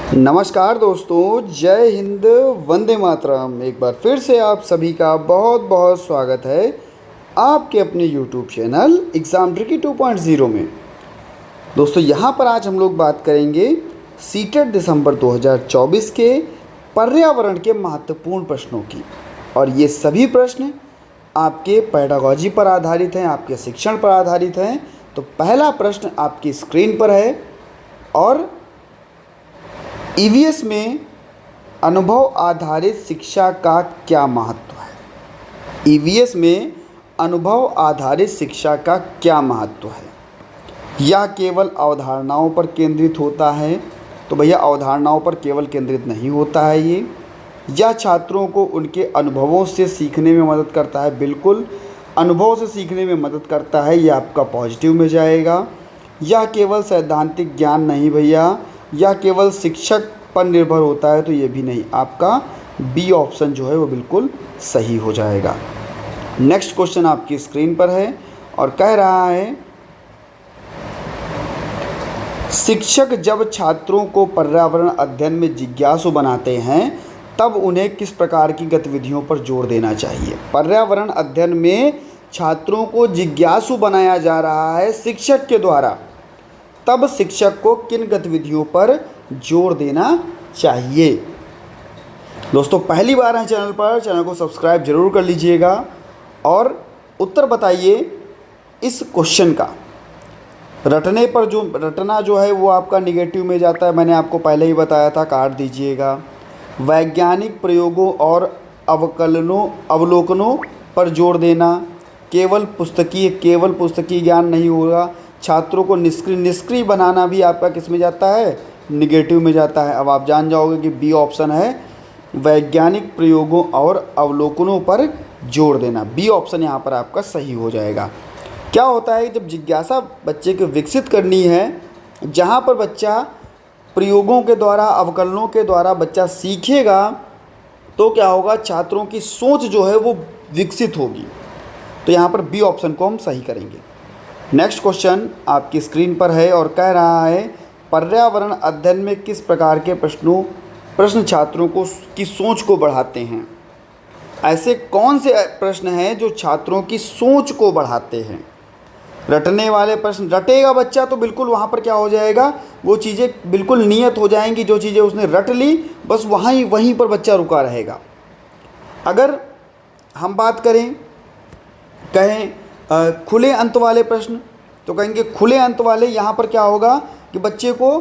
नमस्कार दोस्तों, जय हिंद, वंदे मातरम। एक बार फिर से आप सभी का बहुत बहुत स्वागत है आपके अपने YouTube चैनल एग्ज़ाम ट्रिकी 2.0 में। दोस्तों यहाँ पर आज हम लोग बात करेंगे सीटेट दिसंबर 2024 के पर्यावरण के महत्वपूर्ण प्रश्नों की। और ये सभी प्रश्न आपके पेडागॉजी पर आधारित हैं, आपके शिक्षण पर आधारित हैं। तो पहला प्रश्न आपकी स्क्रीन पर है और ईवीएस में अनुभव आधारित शिक्षा का क्या महत्व है। ईवीएस में अनुभव आधारित शिक्षा का क्या महत्व है। यह केवल अवधारणाओं पर केंद्रित होता है? तो भैया अवधारणाओं पर केवल केंद्रित नहीं होता है ये। यह छात्रों को उनके अनुभवों से सीखने में मदद करता है। बिल्कुल अनुभव से सीखने में मदद करता है, ये आपका पॉजिटिव में जाएगा। यह केवल सैद्धांतिक ज्ञान नहीं भैया, या केवल शिक्षक पर निर्भर होता है, तो ये भी नहीं। आपका बी ऑप्शन जो है वो बिल्कुल सही हो जाएगा। नेक्स्ट क्वेश्चन आपकी स्क्रीन पर है और कह रहा है, शिक्षक जब छात्रों को पर्यावरण अध्ययन में जिज्ञासु बनाते हैं तब उन्हें किस प्रकार की गतिविधियों पर जोर देना चाहिए। पर्यावरण अध्ययन में छात्रों को जिज्ञासु बनाया जा रहा है शिक्षक के द्वारा, तब शिक्षक को किन गतिविधियों पर जोर देना चाहिए। दोस्तों पहली बार हैं चैनल पर, चैनल को सब्सक्राइब जरूर कर लीजिएगा और उत्तर बताइए इस क्वेश्चन का। रटने पर रटना जो है वो आपका निगेटिव में जाता है, मैंने आपको पहले ही बताया था, काट दीजिएगा। वैज्ञानिक प्रयोगों और अवलोकनों पर जोर देना, केवल पुस्तकीय ज्ञान नहीं होगा। छात्रों को निष्क्रिय बनाना भी आपका किस में जाता है, निगेटिव में जाता है। अब आप जान जाओगे कि बी ऑप्शन है वैज्ञानिक प्रयोगों और अवलोकनों पर जोर देना। बी ऑप्शन यहाँ पर आपका सही हो जाएगा। क्या होता है जब जिज्ञासा बच्चे को विकसित करनी है, जहाँ पर बच्चा प्रयोगों के द्वारा अवकलनों के द्वारा बच्चा सीखेगा, तो क्या होगा, छात्रों की सोच जो है वो विकसित होगी। तो यहाँ पर बी ऑप्शन को हम सही करेंगे। नेक्स्ट क्वेश्चन आपकी स्क्रीन पर है और कह रहा है, पर्यावरण अध्ययन में किस प्रकार के प्रश्न छात्रों की सोच को बढ़ाते हैं। ऐसे कौन से प्रश्न हैं जो छात्रों की सोच को बढ़ाते हैं। रटने वाले प्रश्न, रटेगा बच्चा तो बिल्कुल वहाँ पर क्या हो जाएगा, वो चीज़ें बिल्कुल नियत हो जाएंगी। जो चीज़ें उसने रट ली बस वहीं पर बच्चा रुका रहेगा। अगर हम बात कहें खुले अंत वाले प्रश्न, तो कहेंगे खुले अंत वाले, यहाँ पर क्या होगा कि बच्चे को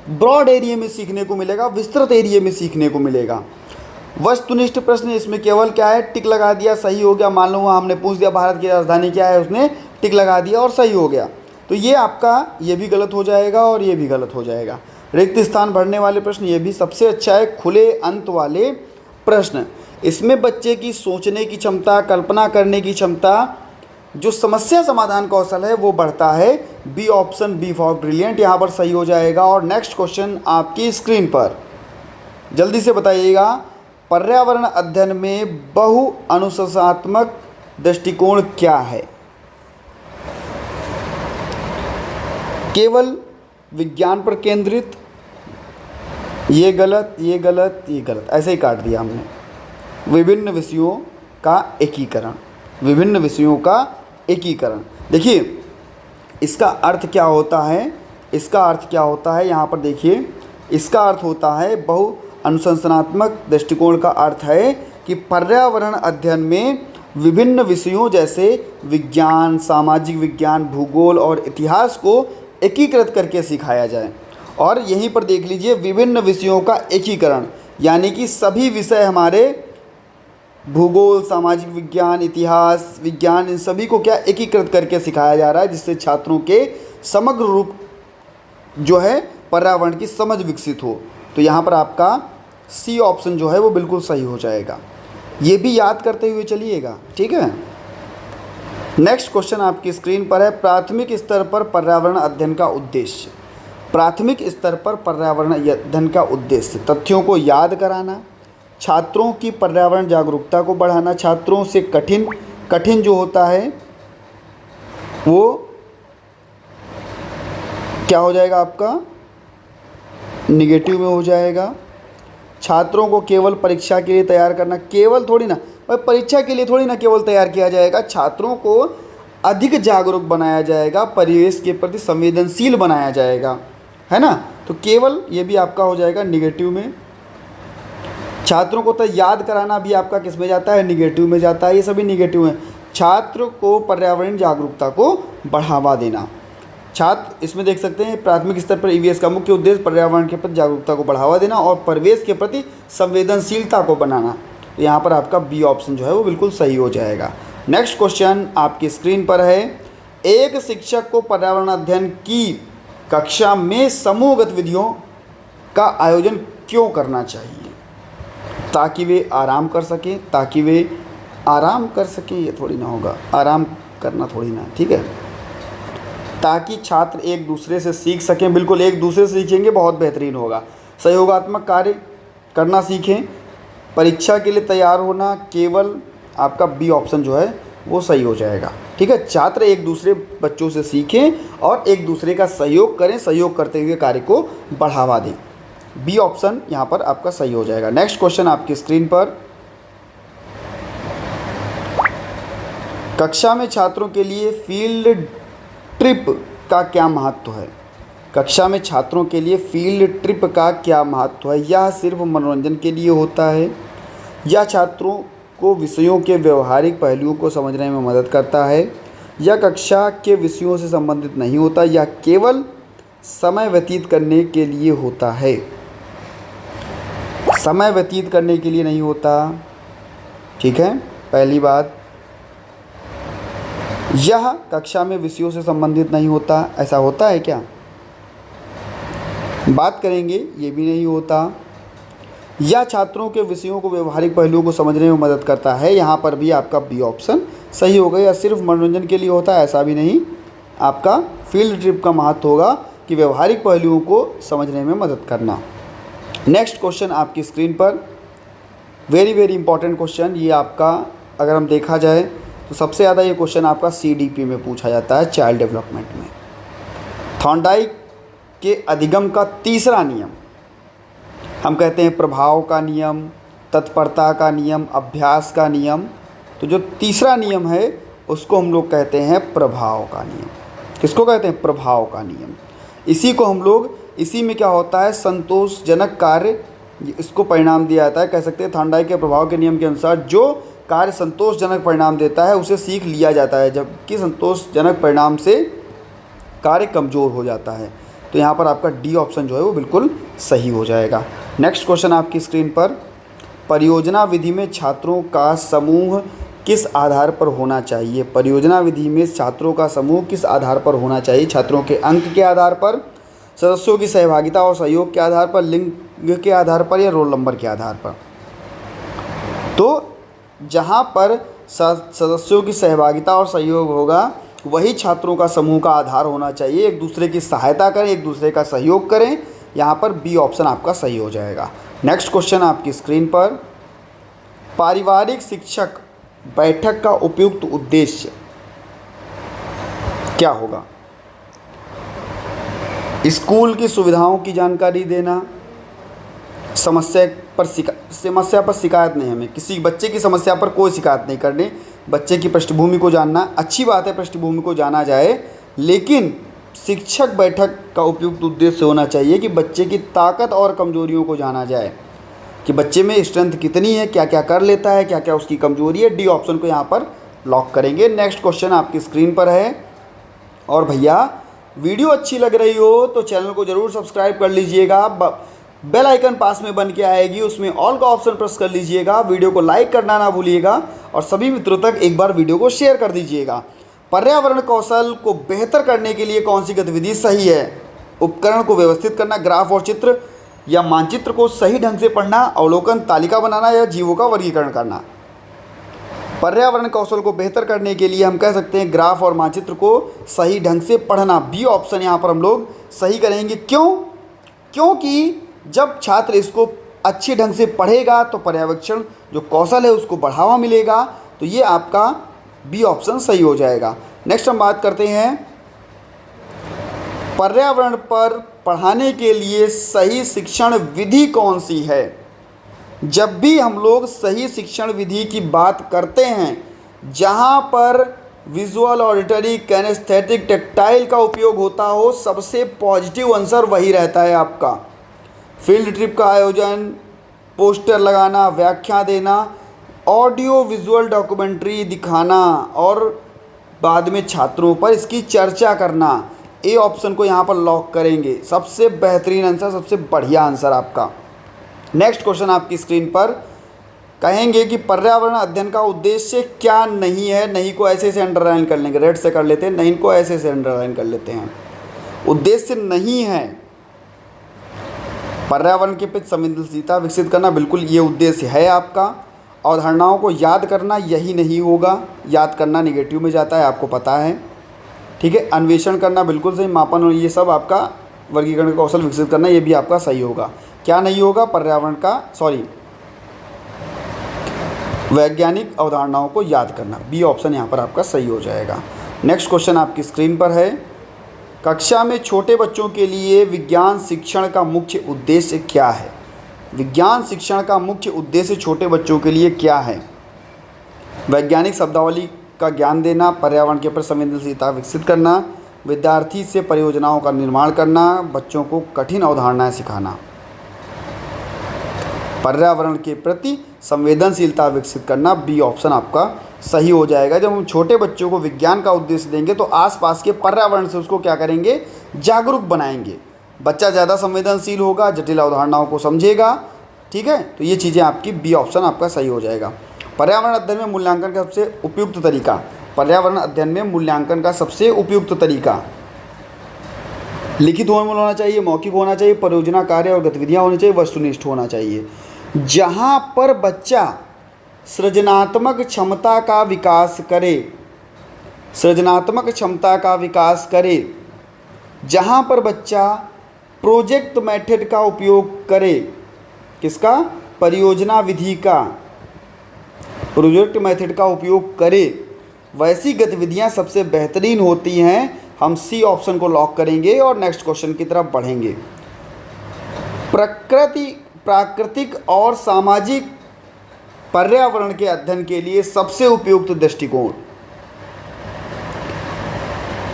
ब्रॉड एरिया में सीखने को मिलेगा, विस्तृत एरिया में सीखने को मिलेगा। वस्तुनिष्ठ प्रश्न, इसमें केवल क्या है, टिक लगा दिया, सही हो गया। मान लो हमने पूछ दिया भारत की राजधानी क्या है, उसने टिक लगा दिया और सही हो गया, तो ये आपका ये भी गलत हो जाएगा और ये भी गलत हो जाएगा। रिक्त स्थान भरने वाले प्रश्न, ये भी सबसे अच्छा है खुले अंत वाले प्रश्न। इसमें बच्चे की सोचने की क्षमता, कल्पना करने की क्षमता, जो समस्या समाधान कौशल है वो बढ़ता है। B option, B for brilliant, यहाँ पर सही हो जाएगा। और नेक्स्ट क्वेश्चन आपकी स्क्रीन पर, जल्दी से बताइएगा, पर्यावरण अध्ययन में बहु अनुशासनात्मक दृष्टिकोण क्या है। केवल विज्ञान पर केंद्रित, ये गलत, ये गलत, ये गलत, ऐसे ही काट दिया हमने। विभिन्न विषयों का एकीकरण, विभिन्न विषयों का एकीकरण। देखिए इसका अर्थ क्या होता है, इसका अर्थ क्या होता है, यहाँ पर देखिए, इसका अर्थ होता है बहु अनुशासनात्मक दृष्टिकोण का अर्थ है कि पर्यावरण अध्ययन में विभिन्न विषयों जैसे विज्ञान, सामाजिक विज्ञान, भूगोल और इतिहास को एकीकृत करके सिखाया जाए। और यहीं पर देख लीजिए, विभिन्न विषयों का एकीकरण, यानी कि सभी विषय हमारे भूगोल, सामाजिक विज्ञान, इतिहास, विज्ञान, इन सभी को क्या एकीकृत करके सिखाया जा रहा है, जिससे छात्रों के समग्र रूप जो है पर्यावरण की समझ विकसित हो। तो यहाँ पर आपका सी ऑप्शन जो है वो बिल्कुल सही हो जाएगा। ये भी याद करते हुए चलिएगा, ठीक है। नेक्स्ट क्वेश्चन आपकी स्क्रीन पर है, प्राथमिक स्तर पर पर्यावरण अध्ययन का उद्देश्य। प्राथमिक स्तर पर पर्यावरण अध्ययन का उद्देश्य तथ्यों को याद कराना, छात्रों की पर्यावरण जागरूकता को बढ़ाना, छात्रों से कठिन जो होता है वो क्या हो जाएगा आपका, निगेटिव में हो जाएगा। छात्रों को केवल परीक्षा के लिए तैयार करना, केवल थोड़ी ना, और परीक्षा के लिए थोड़ी ना केवल तैयार किया जाएगा, छात्रों को अधिक जागरूक बनाया जाएगा, परिवेश के प्रति संवेदनशील बनाया जाएगा, है ना। तो केवल ये भी आपका हो जाएगा निगेटिव में। छात्रों को तो याद कराना भी आपका किस में जाता है, निगेटिव में जाता है। ये सभी निगेटिव हैं। छात्र को पर्यावरण जागरूकता को बढ़ावा देना, छात्र इसमें देख सकते हैं प्राथमिक स्तर पर ईवीएस का मुख्य उद्देश्य पर्यावरण के प्रति जागरूकता को बढ़ावा देना और परिवेश के प्रति संवेदनशीलता को बनाना। तो यहाँ पर आपका बी ऑप्शन जो है वो बिल्कुल सही हो जाएगा। नेक्स्ट क्वेश्चन आपकी स्क्रीन पर है, एक शिक्षक को पर्यावरण अध्ययन की कक्षा में समूह गतिविधियों का आयोजन क्यों करना चाहिए? ताकि वे आराम कर सकें, ताकि वे आराम कर सकें, ये थोड़ी ना होगा, आराम करना थोड़ी ना, ठीक है। ताकि छात्र एक दूसरे से सीख सकें, बिल्कुल एक दूसरे से सीखेंगे, बहुत बेहतरीन होगा। सहयोगात्मक कार्य करना सीखें, परीक्षा के लिए तैयार होना, केवल आपका बी ऑप्शन जो है वो सही हो जाएगा, ठीक है। छात्र एक दूसरे बच्चों से सीखें और एक दूसरे का सहयोग करें, सहयोग करते हुए कार्य को बढ़ावा दें। बी ऑप्शन यहाँ पर आपका सही हो जाएगा। नेक्स्ट क्वेश्चन आपकी स्क्रीन पर, कक्षा में छात्रों के लिए फील्ड ट्रिप का क्या महत्व है? कक्षा में छात्रों के लिए फील्ड ट्रिप का क्या महत्व है? यह सिर्फ मनोरंजन के लिए होता है या छात्रों को विषयों के व्यवहारिक पहलुओं को समझने में मदद करता है, या कक्षा के विषयों से संबंधित नहीं होता, या केवल समय व्यतीत करने के लिए होता है? समय व्यतीत करने के लिए नहीं होता, ठीक है। पहली बात, यह कक्षा में विषयों से संबंधित नहीं होता, ऐसा होता है क्या? बात करेंगे, ये भी नहीं होता। या छात्रों के विषयों को व्यवहारिक पहलुओं को समझने में मदद करता है, यहाँ पर भी आपका बी ऑप्शन सही होगा। या सिर्फ मनोरंजन के लिए होता है, ऐसा भी नहीं, आपका फील्ड ट्रिप का महत्व होगा कि व्यवहारिक पहलुओं को समझने में मदद करना। नेक्स्ट क्वेश्चन आपकी स्क्रीन पर, वेरी वेरी इंपॉर्टेंट क्वेश्चन, ये आपका अगर हम देखा जाए तो सबसे ज़्यादा ये क्वेश्चन आपका सीडीपी में पूछा जाता है, चाइल्ड डेवलपमेंट में। थॉर्नडाइक के अधिगम का तीसरा नियम, हम कहते हैं प्रभाव का नियम, तत्परता का नियम, अभ्यास का नियम। तो जो तीसरा नियम है उसको हम लोग कहते हैं प्रभाव का नियम। किसको कहते हैं? प्रभाव का नियम। इसी को हम लोग, इसी में क्या होता है, संतोषजनक कार्य, इसको परिणाम दिया जाता है। कह सकते हैं थॉर्नडाइक के प्रभाव के नियम के अनुसार जो कार्य संतोषजनक परिणाम देता है उसे सीख लिया जाता है, जबकि संतोषजनक परिणाम से कार्य कमज़ोर हो जाता है। तो यहाँ पर आपका डी ऑप्शन जो है वो बिल्कुल सही हो जाएगा। नेक्स्ट क्वेश्चन आपकी स्क्रीन पर, परियोजना विधि में छात्रों का समूह किस आधार पर होना चाहिए? परियोजना विधि में छात्रों का समूह किस आधार पर होना चाहिए? छात्रों के अंक के आधार पर, सदस्यों की सहभागिता और सहयोग के आधार पर, लिंग के आधार पर, या रोल नंबर के आधार पर? तो जहाँ पर सदस्यों की सहभागिता और सहयोग होगा वही छात्रों का समूह का आधार होना चाहिए। एक दूसरे की सहायता करें, एक दूसरे का सहयोग करें, यहाँ पर बी ऑप्शन आपका सही हो जाएगा। नेक्स्ट क्वेश्चन आपकी स्क्रीन पर, पारिवारिक शिक्षक बैठक का उपयुक्त उद्देश्य क्या होगा? स्कूल की सुविधाओं की जानकारी देना, समस्या पर शिकायत नहीं, हमें किसी बच्चे की समस्या पर कोई शिकायत नहीं करनी, बच्चे की पृष्ठभूमि को जानना। अच्छी बात है पृष्ठभूमि को जाना जाए, लेकिन शिक्षक बैठक का उपयुक्त उद्देश्य होना चाहिए कि बच्चे की ताकत और कमजोरियों को जाना जाए, कि बच्चे में स्ट्रेंथ कितनी है, क्या क्या कर लेता है, क्या क्या उसकी कमजोरी है। डी ऑप्शन को यहाँ पर लॉक करेंगे। नेक्स्ट क्वेश्चन आपकी स्क्रीन पर है। और भैया वीडियो अच्छी लग रही हो तो चैनल को ज़रूर सब्सक्राइब कर लीजिएगा, बेल आइकन पास में बन के आएगी, उसमें ऑल का ऑप्शन प्रेस कर लीजिएगा, वीडियो को लाइक करना ना भूलिएगा और सभी मित्रों तक एक बार वीडियो को शेयर कर दीजिएगा। पर्यावरण कौशल को बेहतर करने के लिए कौन सी गतिविधि सही है? उपकरण को व्यवस्थित करना, ग्राफ और चित्र या मानचित्र को सही ढंग से पढ़ना, अवलोकन तालिका बनाना, या जीवों का वर्गीकरण करना। पर्यावरण कौशल को बेहतर करने के लिए हम कह सकते हैं ग्राफ और मानचित्र को सही ढंग से पढ़ना। बी ऑप्शन यहाँ पर हम लोग सही करेंगे। क्यों? क्योंकि जब छात्र इसको अच्छी ढंग से पढ़ेगा तो पर्यवेक्षण जो कौशल है उसको बढ़ावा मिलेगा। तो ये आपका बी ऑप्शन सही हो जाएगा। नेक्स्ट हम बात करते हैं पर्यावरण पर पढ़ाने के लिए सही शिक्षण विधि कौन सी है? जब भी हम लोग सही शिक्षण विधि की बात करते हैं, जहाँ पर विजुअल, ऑडिटरी, कैनेस्थेटिक, टेक्टाइल का उपयोग होता हो, सबसे पॉजिटिव आंसर वही रहता है आपका। फील्ड ट्रिप का आयोजन, पोस्टर लगाना, व्याख्या देना, ऑडियो विजुअल डॉक्यूमेंट्री दिखाना और बाद में छात्रों पर इसकी चर्चा करना। ए ऑप्शन को यहाँ पर लॉक करेंगे। सबसे बेहतरीन आंसर, सबसे बढ़िया आंसर आपका। नेक्स्ट क्वेश्चन आपकी स्क्रीन पर कहेंगे कि पर्यावरण अध्ययन का उद्देश्य क्या नहीं है? नहीं को ऐसे से अंडरलाइन कर लेंगे, रेड से कर लेते हैं, नहीं को ऐसे से अंडरलाइन कर लेते हैं। उद्देश्य नहीं है पर्यावरण के प्रति संवेदनशीलता विकसित करना, बिल्कुल ये उद्देश्य है आपका। अवधारणाओं को याद करना, यही नहीं होगा। याद करना नेगेटिव में जाता है, आपको पता है, ठीक है। अन्वेषण करना बिल्कुल सही। मापन और ये सब आपका वर्गीकरण का कौशल विकसित करना, ये भी आपका सही होगा। क्या नहीं होगा? पर्यावरण का वैज्ञानिक अवधारणाओं को याद करना। बी ऑप्शन यहाँ पर आपका सही हो जाएगा। नेक्स्ट क्वेश्चन आपकी स्क्रीन पर है, कक्षा में छोटे बच्चों के लिए विज्ञान शिक्षण का मुख्य उद्देश्य क्या है? विज्ञान शिक्षण का मुख्य उद्देश्य छोटे बच्चों के लिए क्या है? वैज्ञानिक शब्दावली का ज्ञान देना, पर्यावरण के प्रति संवेदनशीलता विकसित करना, विद्यार्थी से परियोजनाओं का निर्माण करना, बच्चों को कठिन अवधारणाएं सिखाना। पर्यावरण के प्रति संवेदनशीलता विकसित करना, बी ऑप्शन आपका सही हो जाएगा। जब हम छोटे बच्चों को विज्ञान का उद्देश्य देंगे तो आसपास के पर्यावरण से उसको क्या करेंगे? जागरूक बनाएंगे। बच्चा ज़्यादा संवेदनशील होगा, जटिल अवधारणाओं को समझेगा, ठीक है। तो ये चीज़ें आपकी बी ऑप्शन आपका सही हो जाएगा। पर्यावरण अध्ययन में मूल्यांकन का सबसे उपयुक्त तरीका, पर्यावरण अध्ययन में मूल्यांकन का सबसे उपयुक्त तरीका लिखित होना चाहिए, मौखिक होना चाहिए, परियोजना कार्य और गतिविधियाँ होनी चाहिए, वस्तुनिष्ठ होना चाहिए। जहाँ पर बच्चा सृजनात्मक क्षमता का विकास करे, सृजनात्मक क्षमता का विकास करे, जहाँ पर बच्चा प्रोजेक्ट मेथड का उपयोग करे, किसका? परियोजना विधि का, प्रोजेक्ट मेथड का उपयोग करे, वैसी गतिविधियाँ सबसे बेहतरीन होती हैं। हम सी ऑप्शन को लॉक करेंगे और नेक्स्ट क्वेश्चन की तरफ बढ़ेंगे। प्राकृतिक और सामाजिक पर्यावरण के अध्ययन के लिए सबसे उपयुक्त दृष्टिकोण,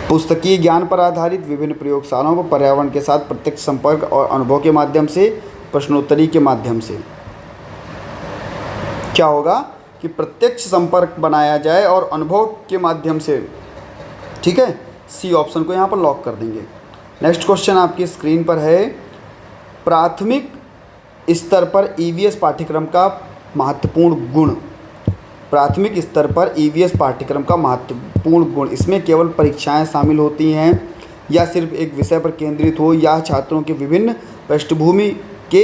पुस्तकीय ज्ञान पर आधारित विभिन्न प्रयोगशालाओं को पर्यावरण के साथ प्रत्यक्ष संपर्क और अनुभव के माध्यम से, प्रश्नोत्तरी के माध्यम से। क्या होगा कि प्रत्यक्ष संपर्क बनाया जाए और अनुभव के माध्यम से, ठीक है। सी ऑप्शन को यहाँ पर लॉक कर देंगे। नेक्स्ट क्वेश्चन आपकी स्क्रीन पर है, प्राथमिक स्तर पर ईवीएस पाठ्यक्रम का महत्वपूर्ण गुण। प्राथमिक स्तर पर ईवीएस पाठ्यक्रम का महत्वपूर्ण गुण, इसमें केवल परीक्षाएं शामिल होती हैं या सिर्फ एक विषय पर केंद्रित हो, या छात्रों के विभिन्न पृष्ठभूमि के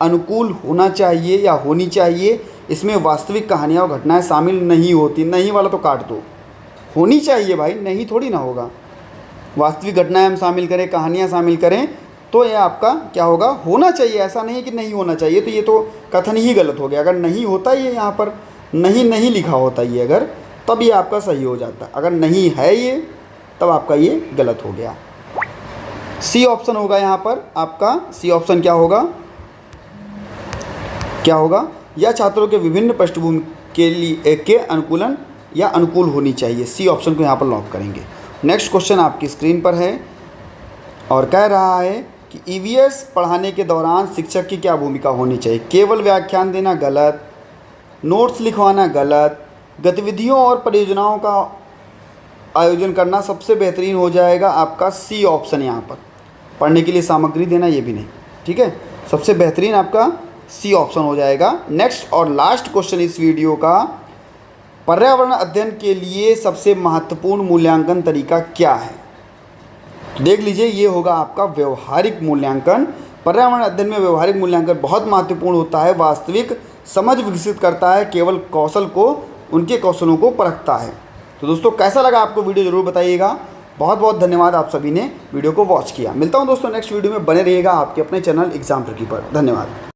अनुकूल होना चाहिए या होनी चाहिए। इसमें वास्तविक कहानियाँ और घटनाएं शामिल नहीं होती। नहीं वाला तो काट दो, होनी चाहिए भाई, नहीं थोड़ी ना होगा। वास्तविक घटनाएं हम शामिल करें, कहानियाँ शामिल करें, तो यह आपका क्या होगा? होना चाहिए। ऐसा नहीं है कि नहीं होना चाहिए, तो ये तो कथन ही गलत हो गया। अगर नहीं होता ये यहाँ पर नहीं लिखा होता ये अगर, तब ये आपका सही हो जाता। अगर नहीं है ये, तब आपका ये गलत हो गया। सी ऑप्शन होगा यहाँ पर आपका। सी ऑप्शन क्या होगा? या छात्रों के विभिन्न पृष्ठभूमि के लिए के अनुकूलन या अनुकूल होनी चाहिए। सी ऑप्शन को यहाँ पर लॉक करेंगे। नेक्स्ट क्वेश्चन आपकी स्क्रीन पर है और कह रहा है कि ईवीएस पढ़ाने के दौरान शिक्षक की क्या भूमिका होनी चाहिए? केवल व्याख्यान देना गलत, नोट्स लिखवाना गलत, गतिविधियों और परियोजनाओं का आयोजन करना सबसे बेहतरीन हो जाएगा आपका सी ऑप्शन। यहाँ पर पढ़ने के लिए सामग्री देना, ये भी नहीं, ठीक है। सबसे बेहतरीन आपका सी ऑप्शन हो जाएगा। नेक्स्ट और लास्ट क्वेश्चन इस वीडियो का, पर्यावरण अध्ययन के लिए सबसे महत्वपूर्ण मूल्यांकन तरीका क्या है? तो देख लीजिए, ये होगा आपका व्यवहारिक मूल्यांकन। पर्यावरण अध्ययन में व्यवहारिक मूल्यांकन बहुत महत्वपूर्ण होता है, वास्तविक समझ विकसित करता है, केवल कौशल को, उनके कौशलों को परखता है। तो दोस्तों कैसा लगा आपको वीडियो ज़रूर बताइएगा। बहुत बहुत धन्यवाद आप सभी ने वीडियो को वॉच किया। मिलता हूं दोस्तों नेक्स्ट वीडियो में, बने रहिएगा आपके अपने चैनल एग्जाम ट्रिकी पर। धन्यवाद।